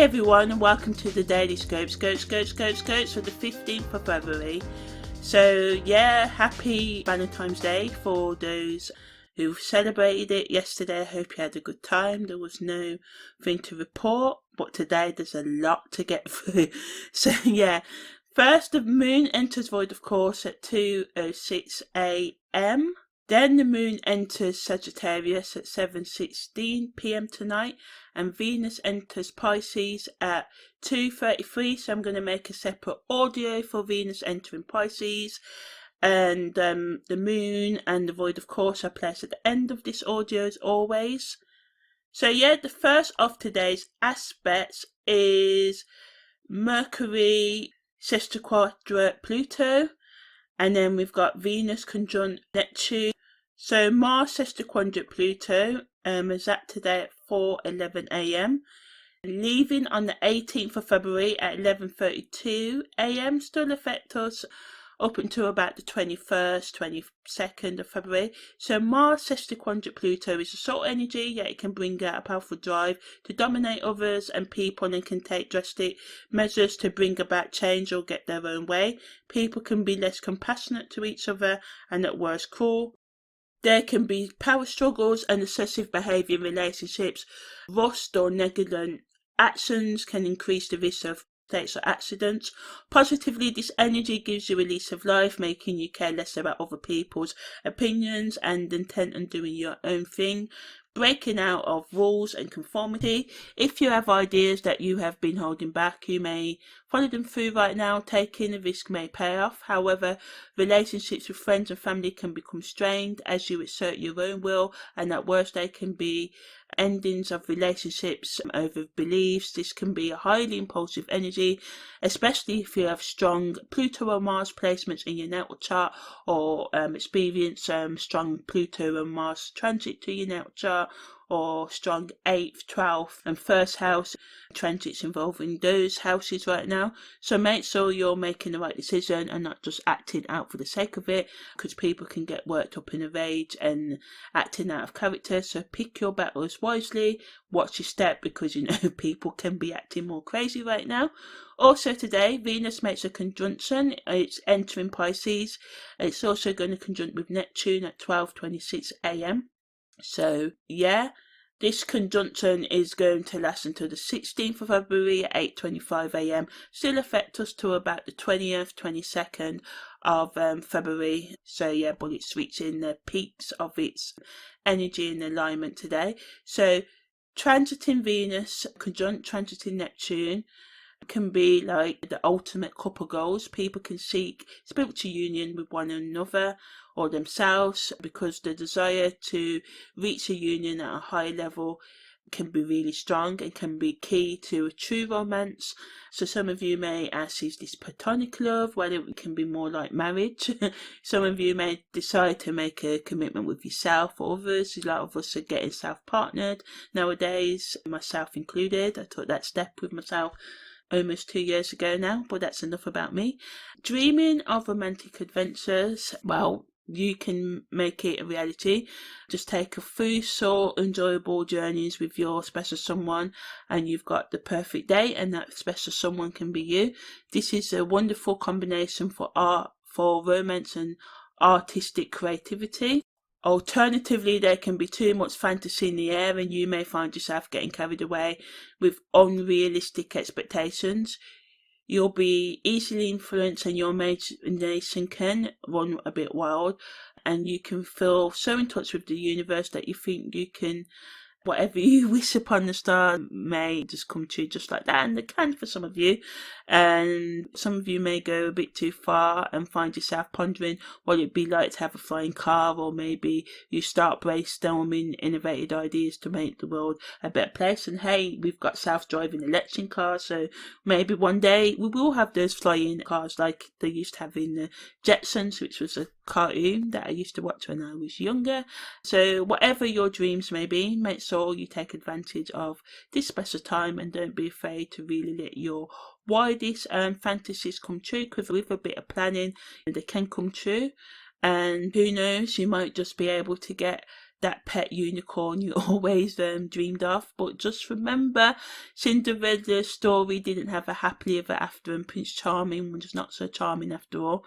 everyone, and welcome to the Daily Scopes for the 15th of February. So yeah, happy Valentine's Day for those who celebrated it yesterday. I hope you had a good time. There was no thing to report, but today there's a lot to get through. So yeah, first the moon enters void, of course, at 2:06 a.m. Then the moon enters Sagittarius at 7:16 p.m. tonight, and Venus enters Pisces at 2:33. So I'm going to make a separate audio for Venus entering Pisces, and the moon and the void, of course, are placed at the end of this audio as always. So yeah, the first of today's aspects is Mercury Sextile Pluto, and then we've got Venus conjunct Neptune. So Mars Sesquiquadrate Pluto is at today at 4:11 a.m. Leaving on the 18th of February at 11:32 a.m. Still affect us up until about the 21st, 22nd of February. So Mars Sesquiquadrate Pluto is a soul energy, yet it can bring out a powerful drive to dominate others and people, and can take drastic measures to bring about change or get their own way. People can be less compassionate to each other and at worst cruel. There can be power struggles and excessive behaviour in relationships. Rust or negligent actions can increase the risk of mistakes or accidents. Positively, this energy gives you a lease of life, making you care less about other people's opinions and intent on doing your own thing. Breaking out of rules and conformity. If you have ideas that you have been holding back, you may follow them through right now. Taking a risk may pay off. However, relationships with friends and family can become strained as you assert your own will, and at worst they can be endings of relationships over beliefs. This can be a highly impulsive energy, especially if you have strong Pluto or Mars placements in your natal chart, or experience strong Pluto and Mars transit to your natal chart, or strong 8th, 12th and 1st house transits involving those houses right now. So make sure you're making the right decision and not just acting out for the sake of it, because people can get worked up in a rage and acting out of character. So pick your battles wisely, watch your step, because you know people can be acting more crazy right now. Also today, Venus makes a conjunction. It's entering Pisces. It's also going to conjunct with Neptune at 12:26 a.m. So yeah, this conjunction is going to last until the 16th of February at 8:25 a.m. Still affect us to about the 20th, 22nd of February. So yeah, but it's reaching the peaks of its energy and alignment today. So transiting Venus, conjunct transiting Neptune, can be like the ultimate couple goals. People can seek spiritual union with one another or themselves, because the desire to reach a union at a high level can be really strong and can be key to a true romance. So some of you may ask, is this platonic love? Well, it can be more like marriage. Some of you may decide to make a commitment with yourself or others. A lot of us are getting self-partnered nowadays, myself included. I took that step with myself almost 2 years ago now, but that's enough about me. Dreaming of romantic adventures, well, you can make it a reality. Just take a few short, enjoyable journeys with your special someone, and you've got the perfect day, and that special someone can be you. This is a wonderful combination for art, for romance and artistic creativity. Alternatively, there can be too much fantasy in the air, and you may find yourself getting carried away with unrealistic expectations. You'll be easily influenced, and your imagination can run a bit wild, and you can feel so in touch with the universe that you think you can, whatever you wish upon the star may just come true just like that, and it can for some of you. And some of you may go a bit too far and find yourself pondering what it'd be like to have a flying car, or maybe you start brainstorming innovative ideas to make the world a better place. And hey, we've got self-driving electric cars, so maybe one day we will have those flying cars like they used to have in the Jetsons, which was a cartoon that I used to watch when I was younger. So whatever your dreams may be, make sure you take advantage of this special time, and don't be afraid to really let your wildest fantasies come true, because with a bit of planning they can come true. And who knows, you might just be able to get that pet unicorn you always dreamed of. But just remember, Cinderella's story didn't have a happily ever after, and Prince Charming was not so charming after all.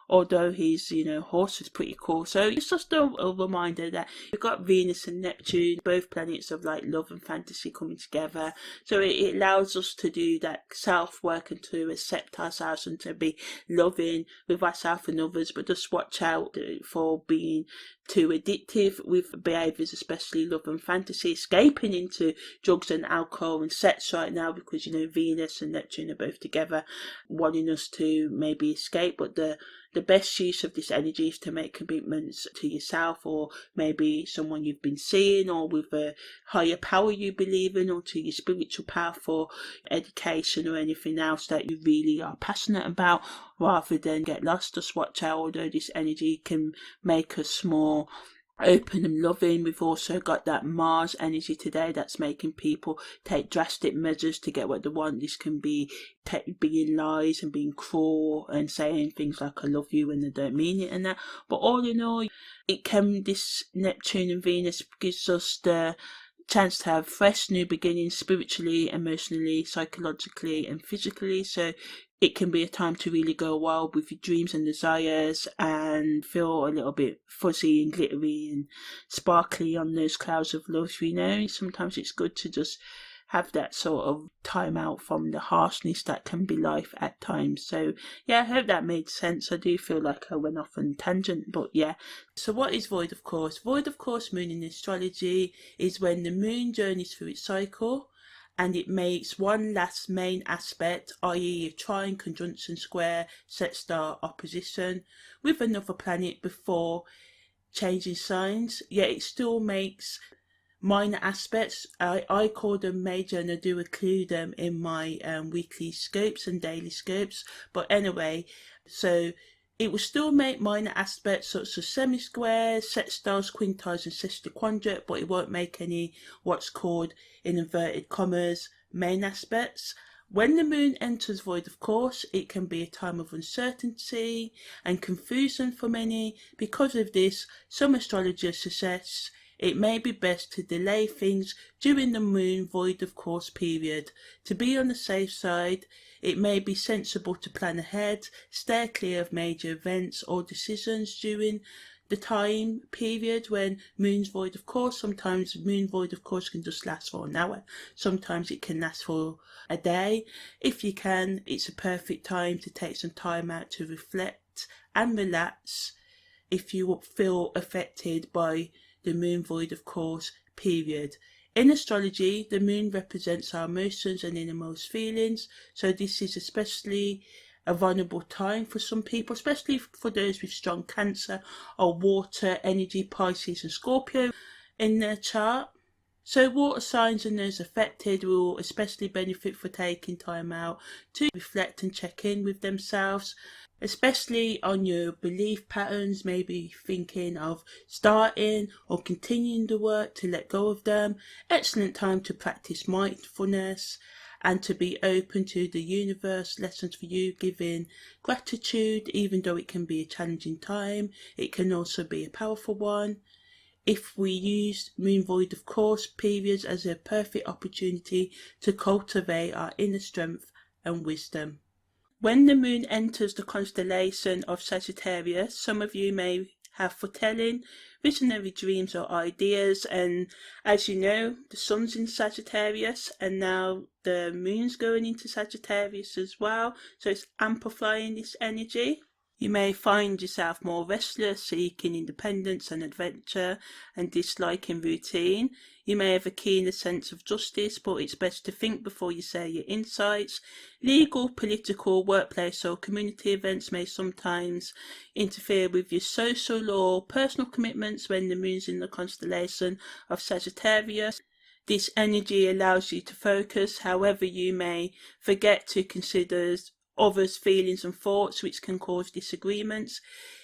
Although his, horse was pretty cool. So it's just a reminder that you've got Venus and Neptune, both planets of like love and fantasy coming together. So it allows us to do that self-work and to accept ourselves and to be loving with ourselves and others, but just watch out for being too addictive with behaviours, especially love and fantasy, escaping into drugs and alcohol and sex right now, because Venus and Neptune are both together wanting us to maybe escape. But the best use of this energy is to make commitments to yourself, or maybe someone you've been seeing, or with a higher power you believe in, or to your spiritual power for education or anything else that you really are passionate about, rather than get lost. Just watch out, although this energy can make us more open and loving. We've also got that Mars energy today that's making people take drastic measures to get what they want. This can be being lies and being cruel and saying things like I love you when they don't mean it and that. But all in all, this Neptune and Venus gives us the chance to have fresh new beginnings spiritually, emotionally, psychologically and physically. So it can be a time to really go wild with your dreams and desires and feel a little bit fuzzy and glittery and sparkly on those clouds of love. Sometimes it's good to just have that sort of time out from the harshness that can be life at times. So yeah, I hope that made sense. I do feel like I went off on a tangent, but yeah. So what is void of course? Void of course moon in astrology is when the moon journeys through its cycle and it makes one last main aspect, i.e. a trine, conjunction, square, sextile, opposition with another planet before changing signs. Yet it still makes minor aspects. I call them major, and I do include them in my weekly scopes and daily scopes. But anyway, so it will still make minor aspects such as semi-squares, sextiles, quintiles and Sesquiquadrate, but it won't make any what's called, in inverted commas, main aspects. When the moon enters void of course, it can be a time of uncertainty and confusion for many. Because of this, some astrologers suggest it may be best to delay things during the moon void of course period. To be on the safe side, it may be sensible to plan ahead, steer clear of major events or decisions during the time period when moon's void of course. Sometimes moon void of course can just last for an hour. Sometimes it can last for a day. If you can, it's a perfect time to take some time out to reflect and relax if you feel affected by the moon void of course period. In astrology, the moon represents our emotions and innermost feelings, so this is especially a vulnerable time for some people, especially for those with strong Cancer or water energy, Pisces and Scorpio in their chart. So water signs and those affected will especially benefit for taking time out to reflect and check in with themselves, especially on your belief patterns, maybe thinking of starting or continuing the work to let go of them. Excellent time to practice mindfulness and to be open to the universe lessons for you, giving gratitude. Even though it can be a challenging time, it can also be a powerful one if we use moon void of course periods as a perfect opportunity to cultivate our inner strength and wisdom. When the moon enters the constellation of Sagittarius, some of you may have foretelling, visionary dreams or ideas, and as you know, the sun's in Sagittarius and now the moon's going into Sagittarius as well, so it's amplifying this energy. You may find yourself more restless, seeking independence and adventure and disliking routine. You may have a keener sense of justice, but it's best to think before you say your insights. Legal, political, workplace or community events may sometimes interfere with your social or personal commitments when the moon's in the constellation of Sagittarius. This energy allows you to focus, however you may forget to consider others' feelings and thoughts, which can cause disagreements.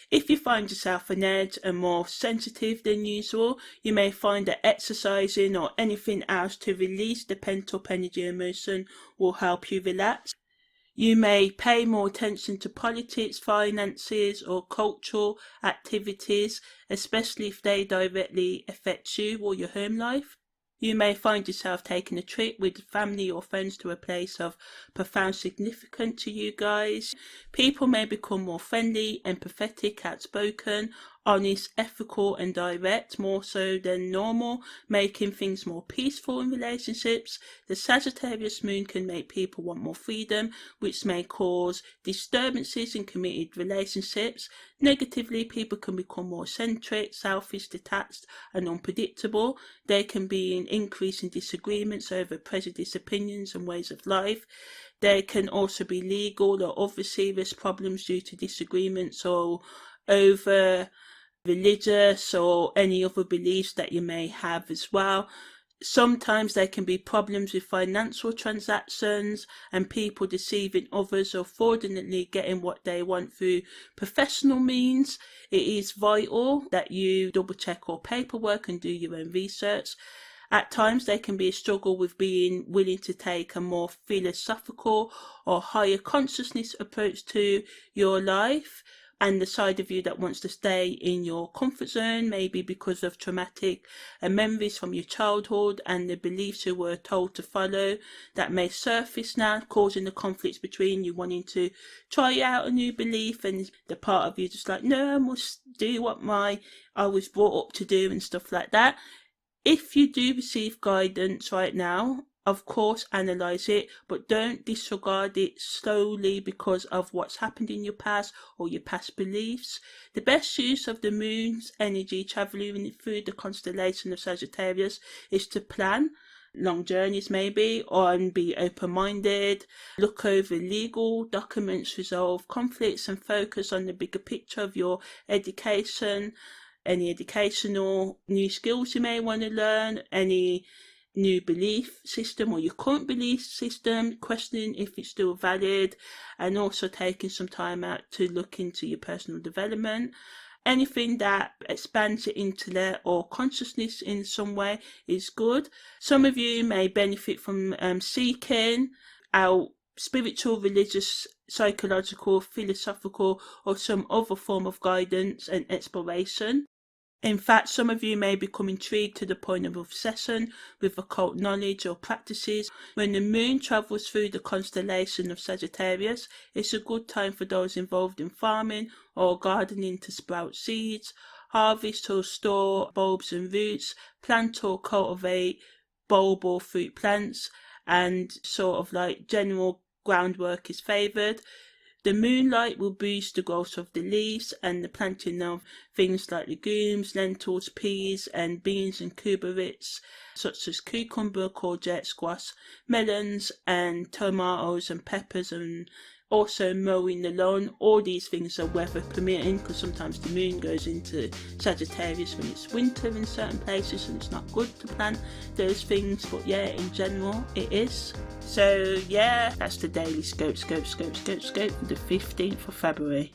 If you find yourself on edge and more sensitive than usual, you may find that exercising or anything else to release the pent-up energy and emotion will help you relax. You may pay more attention to politics, finances, or cultural activities, especially if they directly affect you or your home life. You may find yourself taking a trip with family or friends to a place of profound significance to you guys. People may become more friendly, empathetic, outspoken, honest, ethical and direct, more so than normal, making things more peaceful in relationships. The Sagittarius moon can make people want more freedom, which may cause disturbances in committed relationships. Negatively, people can become more eccentric, selfish, detached and unpredictable. There can be an increase in disagreements over prejudiced opinions and ways of life. There can also be legal or other serious problems due to disagreements or over religious or any other beliefs that you may have as well. Sometimes there can be problems with financial transactions and people deceiving others or fraudulently getting what they want through professional means. It is vital that you double check all paperwork and do your own research. At times there can be a struggle with being willing to take a more philosophical or higher consciousness approach to your life, and the side of you that wants to stay in your comfort zone, maybe because of traumatic memories from your childhood and the beliefs you were told to follow, that may surface now, causing the conflicts between you wanting to try out a new belief and the part of you just like, no, I must do what I was brought up to do and stuff like that. If you do receive guidance right now, of course, analyze it, but don't disregard it solely because of what's happened in your past or your past beliefs. The best use of the moon's energy traveling through the constellation of Sagittarius is to plan long journeys maybe, and be open-minded, look over legal documents, resolve conflicts and focus on the bigger picture of your education, any educational new skills you may want to learn, any new belief system or your current belief system, questioning if it's still valid, and also taking some time out to look into your personal development. Anything that expands your intellect or consciousness in some way is good. Some of you may benefit from seeking out spiritual, religious, psychological, philosophical or some other form of guidance and exploration. In fact, some of you may become intrigued to the point of obsession with occult knowledge or practices. When the moon travels through the constellation of Sagittarius, it's a good time for those involved in farming or gardening to sprout seeds, harvest or store bulbs and roots, plant or cultivate bulb or fruit plants, and sort of like general groundwork is favoured. The moonlight will boost the growth of the leaves and the planting of things like legumes, lentils, peas and beans and cucurbits such as cucumber, courgette, squash, melons and tomatoes and peppers, and also mowing the lawn. All these things are weather permitting because sometimes the moon goes into Sagittarius when it's winter in certain places and it's not good to plant those things, but yeah, in general it is. So yeah, that's the daily scope for the 15th of February.